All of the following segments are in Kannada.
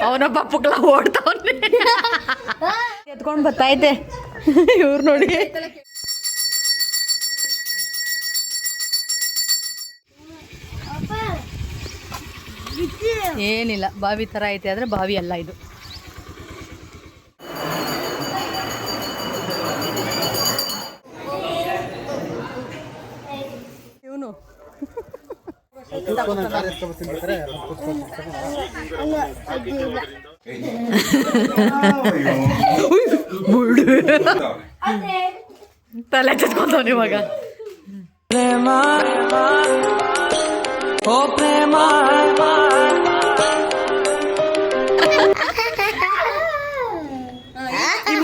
ಅವನೊಬ್ಬ ಪುಕ್ಲ ಓಡ್ತಾವನೆ ಎತ್ಕೊಂಡು ಬರ್ತೈತೆ ಇವ್ರು ನೋಡಿ. ಏನಿಲ್ಲ, ಬಾವಿ ಥರ ಐತೆ ಆದರೆ ಬಾವಿ ಅಲ್ಲ ಇದು. ಇವನು ತಲೆ ಚಚ್ಕೊಂತವ್ ಇವಾಗ. ಪ್ರೇಮ ಓ ಪ್ರೇಮ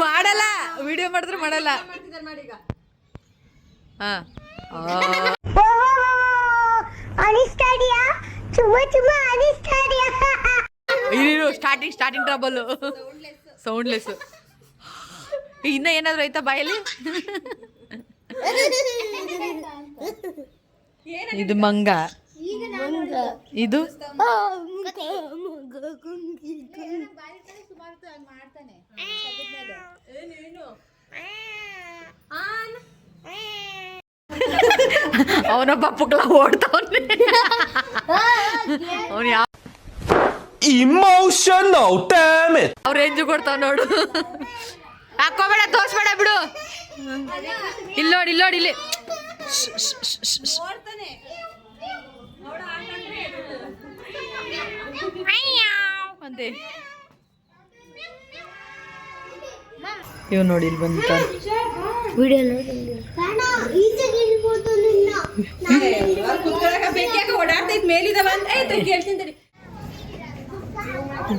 ಮಾಡಲ್ಲ, ವಿಡಿಯೋ ಮಾಡಿದ್ರೆ ಮಾಡಲ್ಲ. ಹಾ ಸ್ಟಾರ್ಟಿಂಗ್ ಟ್ರಬಲ್, ಸೌಂಡ್ಲೆಸ್. ಇನ್ನ ಏನಾದ್ರು ಆಯ್ತಾ ಬಾಯಲ್ಲಿ? ಇದು ಮಂಗ, ಇದು ಅವನೊಬ್ಬ ಪುಕ್ಲ ಓಡ್ತಾವನೆ. ಅವನು ಯಾವ ಇಮೋಷನಲ್ ಡ್ಯಾಮೇಜ್ ಅವ್ರ ರೇಂಜ್ ಕೊಡ್ತಾವ ನೋಡು. ಹಾಕೋಬೇಡ, ತೋರ್ಸ್ಬೇಡ, ಬಿಡು. ಇಲ್ಲಿ ನೋಡಿ, ಇಲ್ಲಿ ನೋಡಿ, ಇಲ್ಲಿ ಅಂತೆ. ಇವ್ ನೋಡಿ, ಇಲ್ಲಿ ಬಂತ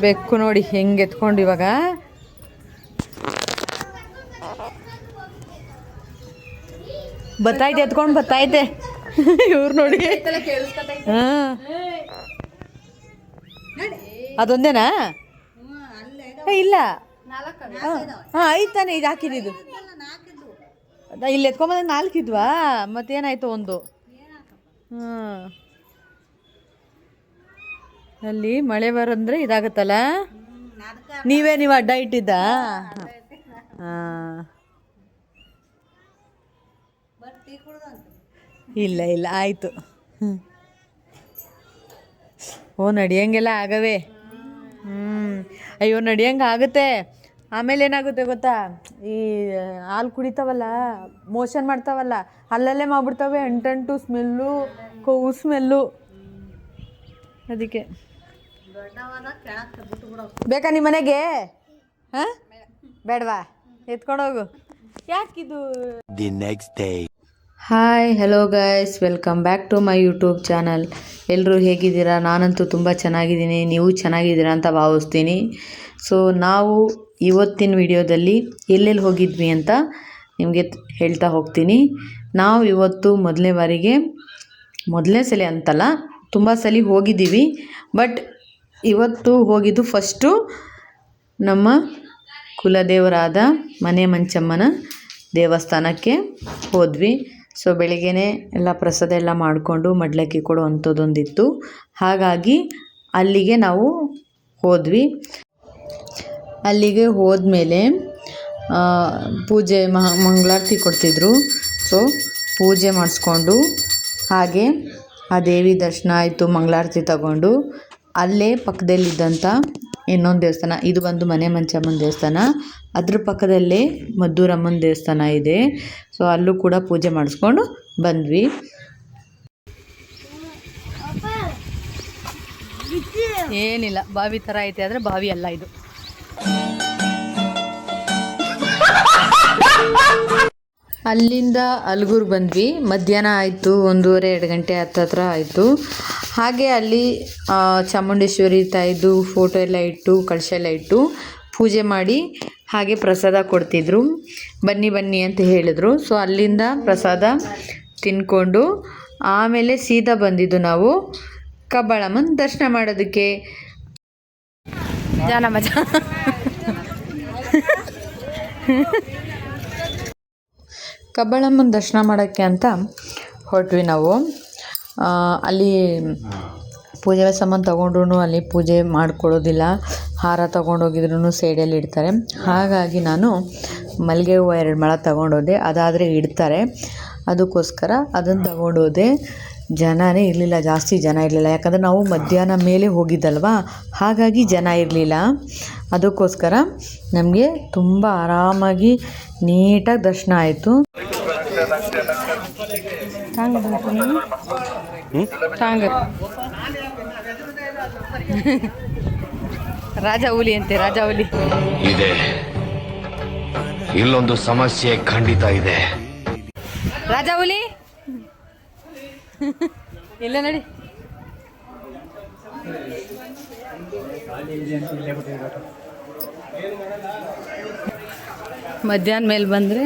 ಬೆಕ್ಕು ನೋಡಿ ಹೆಂಗೆ ಎತ್ಕೊಂಡು ಇವಾಗ. ಬತ್ತೈತೆ, ಎತ್ಕೊಂಡು ಬತ್ತೈತೆ. ಇವ್ರು ನೋಡಿ. ಹಾ, ಅದೊಂದೇನಾ? ಇಲ್ಲ, ಹಾ ಐತಾನೆ. ಇದು ಹಾಕಿದ್ದು ಇಲ್ಲಿ ಎತ್ಕೊಂಬಂದ 4 ಇದ್ವಾ? ಮತ್ತೇನಾಯ್ತು ಒಂದು? ಹಾಂ, ಅಲ್ಲಿ ಮಳೆ ಬರಂದ್ರೆ ಇದಾಗತ್ತಲ್ಲ. ನೀವು ಅಡ್ಡ ಇಟ್ಟಿದ್ದ? ಹಾಂ, ಇಲ್ಲ ಇಲ್ಲ, ಆಯಿತು. ಓ, ನಡಿಯಂಗೆಲ್ಲ ಆಗವೆ. ಅಯ್ಯೋ, ನಡಿಯಂಗೆ ಆಗುತ್ತೆ. ಆಮೇಲೆ ಏನಾಗುತ್ತೆ ಗೊತ್ತಾ, ಈ ಹಾಲು ಕುಡಿತಾವಲ್ಲ, ಮೋಷನ್ ಮಾಡ್ತಾವಲ್ಲ, ಅಲ್ಲಲ್ಲೇ ಮಾಡ್ಬಿಡ್ತವೆ. ಅಂಟಂಟು ಸ್ಮೆಲ್ಲು, ಕೊವ್ವು ಸ್ಮೆಲ್ಲು. ಅದಕ್ಕೆ ಬೇಕಾ ನಿಮ್ಮ ಮನೆಗೆ? ಹಾಂ, ಬೇಡವಾ? ಎತ್ಕೊಂಡೋಗು. ಯಾಕಿದು? The next day. Hi, hello guys, welcome back to my YouTube channel. ಎಲ್ಲರೂ ಹೇಗಿದ್ದೀರಾ? ನಾನಂತೂ ತುಂಬ ಚೆನ್ನಾಗಿದ್ದೀನಿ, ನೀವು ಚೆನ್ನಾಗಿದ್ದೀರಾ ಅಂತ ಭಾವಿಸ್ತೀನಿ. ಸೊ ನಾವು ಇವತ್ತಿನ ವಿಡಿಯೋದಲ್ಲಿ ಎಲ್ಲೆಲ್ಲಿ ಹೋಗಿದ್ವಿ ಅಂತ ನಿಮಗೆ ಹೇಳ್ತಾ ಹೋಗ್ತೀನಿ. ನಾವು ಇವತ್ತು ಮೊದಲನೇ ಸಲ ಅಂತಲ್ಲ, ತುಂಬ ಸಲ ಹೋಗಿದ್ದೀವಿ. ಬಟ್ ಇವತ್ತು ಹೋಗಿದ್ದು ಫಸ್ಟು ನಮ್ಮ ಕುಲದೇವರಾದ ಮನೆ ಮಂಚಮ್ಮನ ದೇವಸ್ಥಾನಕ್ಕೆ ಹೋದ್ವಿ. ಸೊ ಬೆಳಿಗ್ಗೆನೇ ಎಲ್ಲ ಪ್ರಸಾದ ಎಲ್ಲ ಮಾಡಿಕೊಂಡು ಮಡ್ಲಕ್ಕಿ ಕೊಡೋ ಅಂಥದ್ದೊಂದಿತ್ತು. ಹಾಗಾಗಿ ಅಲ್ಲಿಗೆ ನಾವು ಹೋದ್ವಿ. ಅಲ್ಲಿಗೆ ಹೋದ್ಮೇಲೆ ಪೂಜೆ ಮಂಗಳಾರತಿ ಕೊಡ್ತಿದ್ರು. ಸೊ ಪೂಜೆ ಮಾಡಿಸ್ಕೊಂಡು ಹಾಗೆ ಆ ದೇವಿ ದರ್ಶನ ಆಯಿತು. ಮಂಗಳಾರತಿ ತಗೊಂಡು ಅಲ್ಲೇ ಪಕ್ಕದಲ್ಲಿದ್ದಂಥ ಇನ್ನೊಂದು ದೇವಸ್ಥಾನ, ಇದು ಬಂದು ಮನೆ ಮಂಚಮ್ಮನ ದೇವಸ್ಥಾನ, ಅದ್ರ ಪಕ್ಕದಲ್ಲೇ ಮದ್ದೂರಮ್ಮನ ದೇವಸ್ಥಾನ ಇದೆ. ಸೊ ಅಲ್ಲೂ ಕೂಡ ಪೂಜೆ ಮಾಡಿಸ್ಕೊಂಡು ಬಂದ್ವಿ. ಏನಿಲ್ಲ, ಬಾವಿ ಥರ ಐತೆ ಆದರೆ ಬಾವಿ ಅಲ್ಲ ಇದು. ಅಲ್ಲಿಂದ ಅಲ್ಗೂರು ಬಂದ್ವಿ. ಮಧ್ಯಾಹ್ನ ಆಯಿತು, 1:30-2 ಗಂಟೆ ಹತ್ತತ್ರ ಆಯಿತು. ಹಾಗೆ ಅಲ್ಲಿ ಚಾಮುಂಡೇಶ್ವರಿ ತಾಯಿದು ಫೋಟೋ ಎಲ್ಲ ಇಟ್ಟು, ಕಳಶ ಎಲ್ಲ ಇಟ್ಟು ಪೂಜೆ ಮಾಡಿ ಹಾಗೆ ಪ್ರಸಾದ ಕೊಡ್ತಿದ್ರು. ಬನ್ನಿ ಬನ್ನಿ ಅಂತ ಹೇಳಿದ್ರು. ಸೊ ಅಲ್ಲಿಂದ ಪ್ರಸಾದ ತಿನ್ಕೊಂಡು ಆಮೇಲೆ ಸೀದಾ ಬಂದಿದ್ದು ನಾವು ಕಬ್ಬಾಳಮ್ಮನ ದರ್ಶನ ಮಾಡೋದಕ್ಕೆ. ಜಾನ ಮಜಾ. ಕಬ್ಬಾಳಮ್ಮನ ದರ್ಶನ ಮಾಡೋಕ್ಕೆ ಅಂತ ಹೊರಟ್ವಿ ನಾವು. ಅಲ್ಲಿ ಪೂಜೆ ಸಾಮಾನು ತೊಗೊಂಡ್ರು ಅಲ್ಲಿ ಪೂಜೆ ಮಾಡ್ಕೊಳ್ಳೋದಿಲ್ಲ, ಹಾರ ತೊಗೊಂಡೋಗಿದ್ರು ಸೈಡಲ್ಲಿ ಇಡ್ತಾರೆ. ಹಾಗಾಗಿ ನಾನು ಮಲ್ಲಿಗೆ ಹೂವು 2 ಮೊಳ ತೊಗೊಂಡೋದೆ, ಅದಾದರೆ ಇಡ್ತಾರೆ, ಅದಕ್ಕೋಸ್ಕರ ಅದನ್ನು ತೊಗೊಂಡೋದೆ. ಜನನೇ ಇರಲಿಲ್ಲ, ಜಾಸ್ತಿ ಜನ ಇರಲಿಲ್ಲ, ಯಾಕಂದರೆ ನಾವು ಮಧ್ಯಾಹ್ನ ಮೇಲೆ ಹೋಗಿದ್ದಲ್ವ, ಹಾಗಾಗಿ ಜನ ಇರಲಿಲ್ಲ. ಅದಕ್ಕೋಸ್ಕರ ನಮಗೆ ತುಂಬ ಆರಾಮಾಗಿ ನೀಟಾಗಿ ದರ್ಶನ ಆಯಿತು. ರಾಜ ಹುಲಿ ಅಂತೆ, ರಾಜ ಹುಲಿ ಇದೆ. ಇಲ್ಲೊಂದು ಸಮಸ್ಯೆ ಖಂಡಿತ ಇದೆ. ರಾಜ ಹುಲಿ ಇಲ್ಲ ನಡಿ. ಮಧ್ಯಾಹ್ನ ಮೇಲೆ ಬಂದರೆ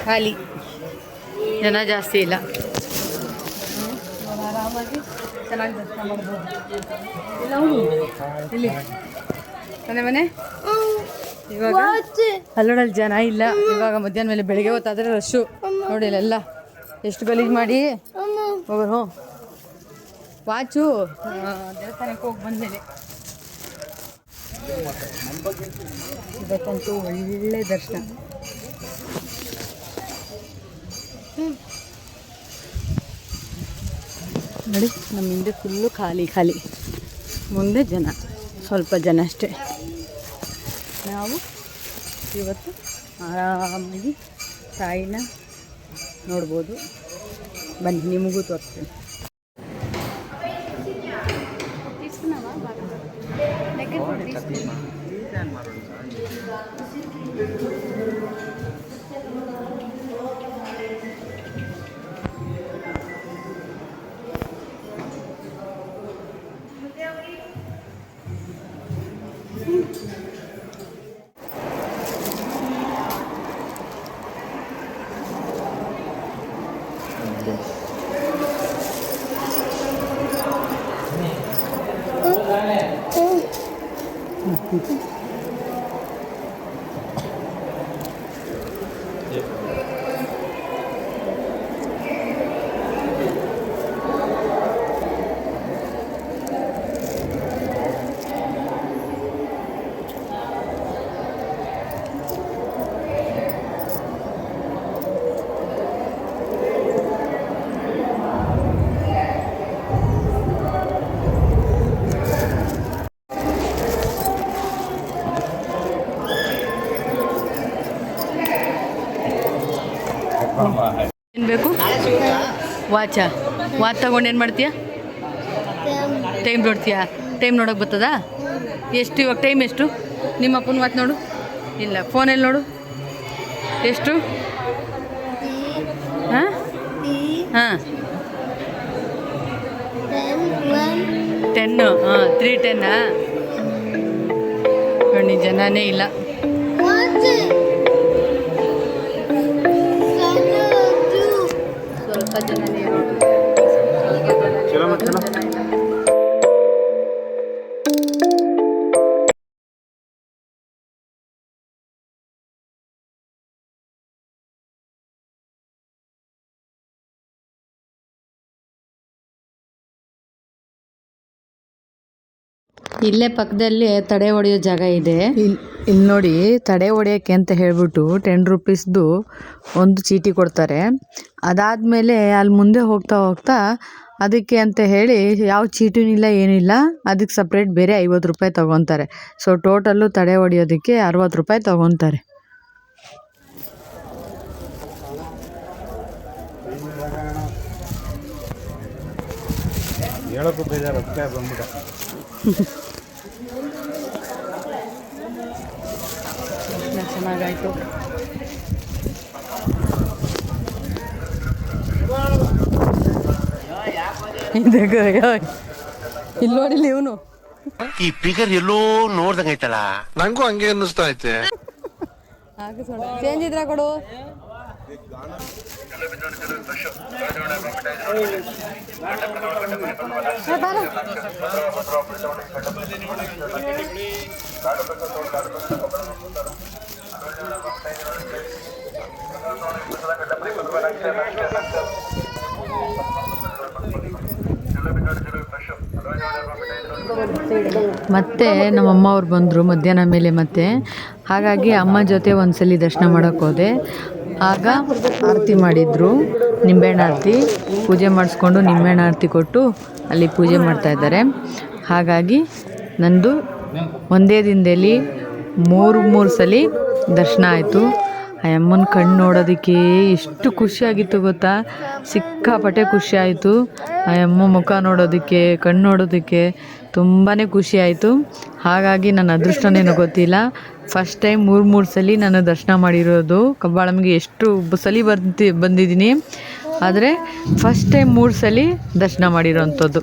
ಖಾಲಿ, ಜನ ಜಾಸ್ತಿ ಇಲ್ಲ. ಆರಾಮಾಗಿ ಚೆನ್ನಾಗಿ ದರ್ಶನ ಮಾಡ್ಬೋದು. ಇಲ್ಲ ಇಲ್ಲಿ ಮನೆ ಇವಾಗ ಅಲ್ಲೋಡಲ್ಲಿ ಜನ ಇಲ್ಲ. ಇವಾಗ ಮಧ್ಯಾಹ್ನ ಮೇಲೆ, ಬೆಳಿಗ್ಗೆ ಹೊತ್ತಾದರೆ ರಶ್ಶು ನೋಡಿ. ಇಲ್ಲೆಲ್ಲ ಎಷ್ಟು ಗಲೀಜು ಮಾಡಿ ಹೋಗೋರು. ವಾಚು ದೇವಸ್ಥಾನಕ್ಕೆ ಹೋಗಿ ಬಂದಮೇಲೆ ಇವತ್ತಂತೂ ಒಳ್ಳೆ ದರ್ಶನ. ನೋಡಿ, ನಮ್ಮ ಹಿಂದೆ ಫುಲ್ಲು ಖಾಲಿ ಖಾಲಿ, ಮುಂದೆ ಜನ, ಸ್ವಲ್ಪ ಜನ ಅಷ್ಟೇ. ನಾವು ಇವತ್ತು ಆರಾಮಾಗಿ ತಾಯಿನ ನೋಡ್ಬೋದು. ಬನ್ನಿ, ನಿಮಗೂ ತೋರಿಸ್ತೀನಿ. ಏನು ಬೇಕು? ವಾಚ ತಗೊಂಡು ಏನು ಮಾಡ್ತೀಯ? ಟೈಮ್ ನೋಡ್ತೀಯಾ? ಟೈಮ್ ನೋಡೋಕೆ ಬರ್ತದಾ? ಎಷ್ಟು ಇವಾಗ ಟೈಮ್ ಎಷ್ಟು? ನಿಮ್ಮ ಅಪ್ಪನ ವಾಚ್ ನೋಡು. ಇಲ್ಲ, ಫೋನಲ್ಲಿ ನೋಡು. ಎಷ್ಟು? ಹಾಂ ಹಾಂ 10. ಹಾಂ 3:10. ನೋಡಿ, ಜನನೇ ಇಲ್ಲ. ಸ್ವಲ್ಪ ಜನನೇ ಇರೋದು. ಇಲ್ಲೇ ಪಕ್ಕದಲ್ಲಿ ತಡೆ ಹೊಡೆಯೋ ಜಾಗ ಇದೆ. ಇಲ್ಲಿ ನೋಡಿ, ತಡೆ ಹೊಡೆಯೋಕ್ಕೆ ಅಂತ ಹೇಳ್ಬಿಟ್ಟು 10 ರೂಪೀಸ್ದು ಒಂದು ಚೀಟಿ ಕೊಡ್ತಾರೆ. ಅದಾದಮೇಲೆ ಅಲ್ಲಿ ಮುಂದೆ ಹೋಗ್ತಾ ಹೋಗ್ತಾ ಅದಕ್ಕೆ ಅಂತ ಹೇಳಿ ಯಾವ ಚೀಟಿನೂ ಇಲ್ಲ, ಏನಿಲ್ಲ, ಅದಕ್ಕೆ ಸಪ್ರೇಟ್ ಬೇರೆ 50 ರೂಪಾಯಿ ತೊಗೊತಾರೆ. ಸೊ ಟೋಟಲ್ಲು ತಡೆ ಹೊಡೆಯೋದಕ್ಕೆ 60 ರೂಪಾಯಿ ತೊಗೊತಾರೆ. ಹೇಳೋಕ್ಕೂ ಬೇಜಾರು, ಅದಕ್ಕೆ ಬಂದ್ಬಿಟ್ಟ. ಚೆನ್ನಾಗಾಯ್ತು. ಇಲ್ಲಿ ನೋಡಿಲ್ಲ ಇವನು, ಈ ಫಿಗರ್ ಎಲ್ಲೋ ನೋಡ್ದಂಗೈತಲ್ಲ. ನಂಗೂ ಹಂಗೆ ಅನ್ನಿಸ್ತಾ ಐತೆ. ಚೇಂಜ್ ಇದ್ರ ಕೊಡು. ಮತ್ತೆ ನಮ್ಮಮ್ಮ ಅವ್ರು ಬಂದರು ಮಧ್ಯಾಹ್ನ ಮೇಲೆ ಮತ್ತೆ, ಹಾಗಾಗಿ ಅಮ್ಮ ಜೊತೆ ಒಂದ್ಸಲಿ ದರ್ಶನ ಮಾಡೋಕ್ಕೆ ಹೋದೆ. ಆಗ ಆರತಿ ಮಾಡಿದರು, ನಿಂಬೆಹಣ್ಣು ಆರತಿ. ಪೂಜೆ ಮಾಡಿಸ್ಕೊಂಡು ನಿಂಬೆಹಣ್ಣು ಆರತಿ ಕೊಟ್ಟು ಅಲ್ಲಿ ಪೂಜೆ ಮಾಡ್ತಾಯಿದ್ದಾರೆ. ಹಾಗಾಗಿ ನಂದು ಒಂದೇ ದಿನದಲ್ಲಿ ಮೂರು ಸಲ ದರ್ಶನ ಆಯಿತು. ಆ ಅಮ್ಮನ ಕಣ್ಣು ನೋಡೋದಕ್ಕೆ ಎಷ್ಟು ಖುಷಿಯಾಗಿತ್ತು ಗೊತ್ತಾ, ಸಿಕ್ಕಾಪಟ್ಟೆ ಖುಷಿ ಆಯಿತು. ಆ ಅಮ್ಮ ಮುಖ ನೋಡೋದಕ್ಕೆ, ಕಣ್ಣು ನೋಡೋದಕ್ಕೆ ತುಂಬಾ ಖುಷಿ ಆಯಿತು. ಹಾಗಾಗಿ ನನ್ನ ಅದೃಷ್ಟನೇನೋ ಗೊತ್ತಿಲ್ಲ, ಫಸ್ಟ್ ಟೈಮ್ ಮೂರು ಸಲ ನಾನು ದರ್ಶನ ಮಾಡಿರೋದು. ಕಬ್ಬಾಳಮ್ಮಗೆ ಎಷ್ಟು ಸಲ ಬಂದಿದ್ದೀನಿ, ಆದರೆ ಫಸ್ಟ್ ಟೈಮ್ 3 ಸಲ ದರ್ಶನ ಮಾಡಿರೋವಂಥದ್ದು.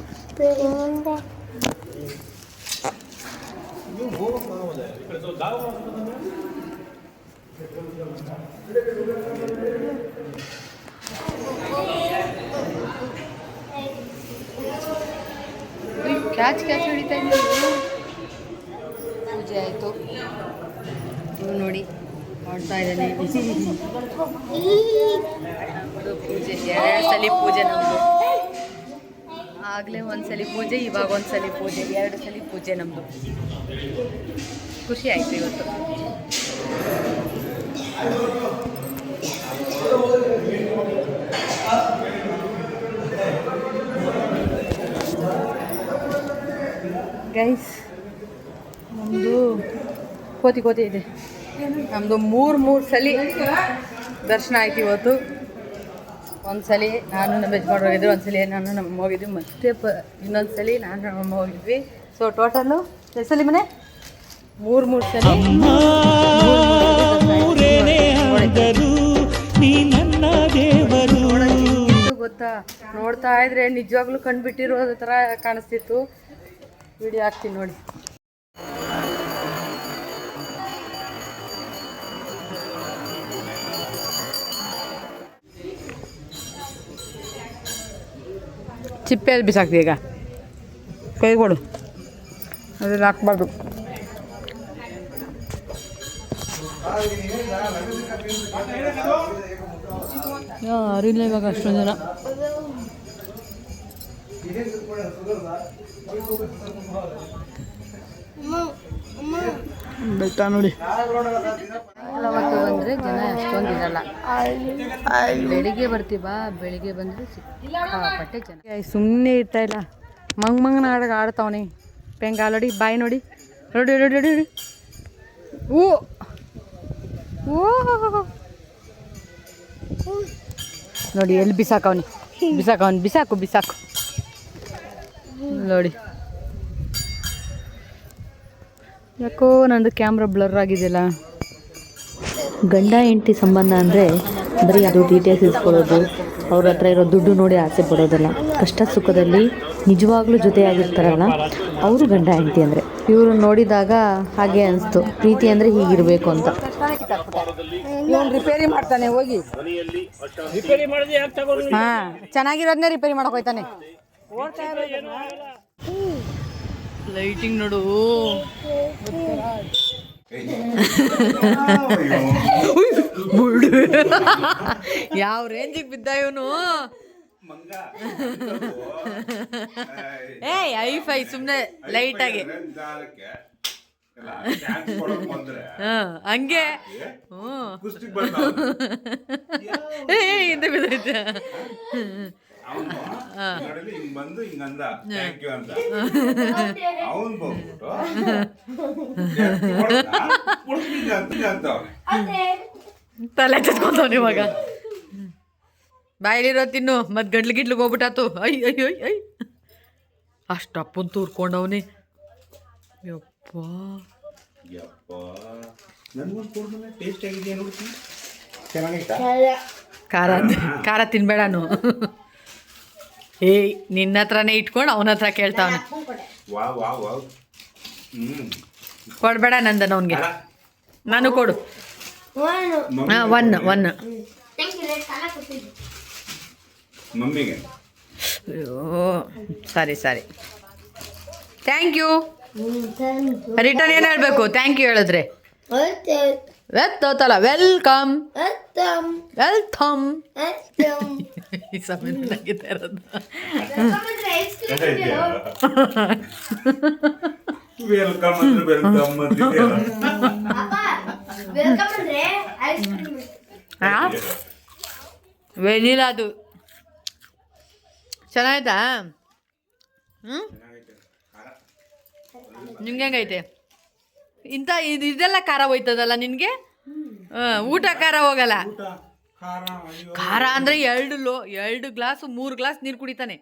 ಕ್ಯಾಚ್ ಹೊಡಿತಾ ಇದ್ದೀವಿ. ಪೂಜೆ ಆಯಿತು, ಇವು ನೋಡಿ ಮಾಡ್ತಾ ಇದ್ದಾನೆ ಪೂಜೆ. 2 ಸಲ ಪೂಜೆ ನಮ್ಮದು. ಆಗಲೇ 1 ಸಲ ಪೂಜೆ, ಇವಾಗ 1 ಸಲ ಪೂಜೆ, 2 ಸಲ ಪೂಜೆ ನಮ್ಮದು. ಖುಷಿ ಆಯಿತು ಇವತ್ತು. ಗೈಸ್, ನಮ್ಮದು ಕೋತಿ ಇದೆ. ನಮ್ಮದು 3 ಸಲ ದರ್ಶನ ಆಯ್ತು ಇವತ್ತು. 1 ಸಲ ನಾನು ನಮ್ಮ ಯಜಮಾನ್ರು ಹೋಗಿದ್ವಿ, 1 ಸಲ ನಾನು ನಮ್ಮಮ್ಮ ಹೋಗಿದ್ವಿ, ಮತ್ತೆ ಇನ್ನೊಂದು ಸಲ ನಾನು ನಮ್ಮಮ್ಮ ಹೋಗಿದ್ವಿ. ಸೊ ಟೋಟಲ್ಲು ಎಷ್ಟು ಸಲ ಮನೆ? 3 ಸಲ. ಗೊತ್ತಾ, ನೋಡ್ತಾ ಇದ್ರೆ ನಿಜವಾಗ್ಲೂ ಕಂಡುಬಿಟ್ಟಿರೋದ ಥರ ಕಾಣಿಸ್ತಿತ್ತು. ವಿಡಿಯೋ ಹಾಕ್ತೀನಿ ನೋಡಿ. ಚಿಪ್ಪೆಯಲ್ಲಿ ಬಿಸಾಕ್ತಿ ಈಗ, ಕೈ ಕೊಡು, ಅದ್ರಲ್ಲಿ ಹಾಕ್ಬಾರ್ದು. ಅರಿಲ್ಲ ಇವಾಗ ಅಷ್ಟೊಂದು ಜನ. ಬೆಟ್ಟ ನೋಡಿ. ಅವತ್ತು ಬಂದರೆ ಜನ ಅಷ್ಟೊಂದು ಇರಲ್ಲ. ಬೆಳಿಗ್ಗೆ ಬರ್ತೀವಾ, ಬೆಳಿಗ್ಗೆ ಬಂದರೆ ಸಿಕ್ಕಾಪಟ್ಟೆ ಜನ. ಸುಮ್ಮನೆ ಇರ್ತಾ ಇಲ್ಲ, ಮಂಗನ ಆಡ್ತಾವನೆ. ಪೆಂಗ ನೋಡಿ, ಬಾಯಿ ನೋಡಿ, ನೋಡಿ ನೋಡಿ ನೋಡಿ ನೋಡಿ. ಓ ನೋಡಿ ಎಲ್ಲಿ ಬಿಸಾಕವನಿ, ಬಿಸಾಕು ನೋಡಿ. ಯಾಕೋ ನಂದು ಕ್ಯಾಮ್ರಾ ಬ್ಲರ್ ಆಗಿದೆಯಲ್ಲ. ಗಂಡ ಹೆಂಡತಿ ಸಂಬಂಧ ಅಂದರೆ ಬರೀ ಅದು ಡೀಟೇಲ್ಸ್ ಇಸ್ಕೊಳ್ಳೋದು, ಅವ್ರ ಹತ್ರ ಇರೋ ದುಡ್ಡು ನೋಡಿ ಆಸೆ ಪಡೋದಲ್ಲ. ಕಷ್ಟ ಸುಖದಲ್ಲಿ ನಿಜವಾಗ್ಲೂ ಜೊತೆಯಾಗಿರ್ತಾರಲ್ಲ, ಅವರು ಗಂಡ ಹೆಂಡತಿ ಅಂದರೆ. ಇವರು ನೋಡಿದಾಗ ಹಾಗೆ ಅನಿಸ್ತು, ಪ್ರೀತಿ ಅಂದರೆ ಹೀಗಿರಬೇಕು ಅಂತ. ರಿಪೇರಿ ಮಾಡ್ತಾನೆ ಹೋಗಿ. ಹಾಂ, ಚೆನ್ನಾಗಿರೋದನ್ನೇ ರಿಪೇರಿ ಮಾಡಕ್ಕೆ ಹೋಯ್ತಾನೆ. ಲೈಟಿಂಗ್ ನೋಡು. ಯಾವ ರೇಂಜಿಗೆ ಬಿದ್ದ ಇವನು. ಏಯ್ ಐಫೈ ಸುಮ್ಮನೆ ಲೈಟಾಗಿ ಹಂಗೆ. ಹಿಂದೆ ಬಿದ್ದೈತೆ. ತಲೆ ಚಚ್ಕೊಂತವ್ನ ಇವಾಗ. ಬಾಯಲ್ಲಿರೋ ತಿನ್ನು, ಮತ್ತೆ ಗಡ್ಲಿಗೆ ಹೋಗ್ಬಿಟ್ಟಾತು. ಐ ಅಷ್ಟಪ್ಪನ್ ತೂರ್ಕೊಂಡವನಿ. ಯಪ್ಪ ಖಾರ ತಿನ್ಬೇಡನು. ಏಯ್, ನಿನ್ನ ಹತ್ರನೇ ಇಟ್ಕೊಂಡು ಅವನ ಹತ್ರ ಕೇಳ್ತಾವನೆ. ಕೊಡ್ಬೇಡ ನಂದನ ಅವನಿಗೆ, ನಾನು ಕೊಡು. ಹಾಂ, ಒನ್. ಅಯ್ಯೋ, ಸರಿ ಥ್ಯಾಂಕ್ ಯು. ರಿಟರ್ನ್ ಏನು ಹೇಳಬೇಕು? ಥ್ಯಾಂಕ್ ಯು ಹೇಳಿದ್ರೆ ವೆತ್ತೋತಲ್ಲ ವೆಲ್ಕಮ್ ವೆಲ್ಕಮ್ ಈ ಸಮಯದಾಗಿದೆ ಇರೋದು. ವೆಲ್ಕಮ್ ಅಂದ್ರೆ ವೆಲ್ಕಮ್ ವೆನಿಲಾ ಅದು ಚೆನ್ನಾಯ್ತಾ? ನಿಮ್ಗೆ ಹೆಂಗೈತೆ? ಇದೆಲ್ಲ ಖಾರ ಹೋಯ್ತದಲ್ಲ ನಿನಗೆ? ಊಟ ಖಾರ ಹೋಗಲ್ಲ. ಖಾರ ಅಂದರೆ 2 ಗ್ಲಾಸು 3 ಗ್ಲಾಸ್ ನೀರು ಕುಡಿತಾನೆ.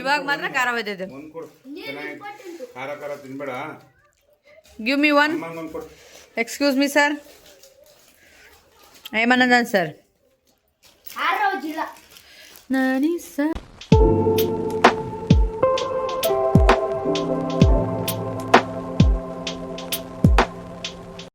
ಇವಾಗ ಮಾತ್ರ ಖಾರ ಹೋಯ್ತೈತೆ. Give me one. Excuse me sir. ఏమన్నదాన్ని సార్? నాని సార్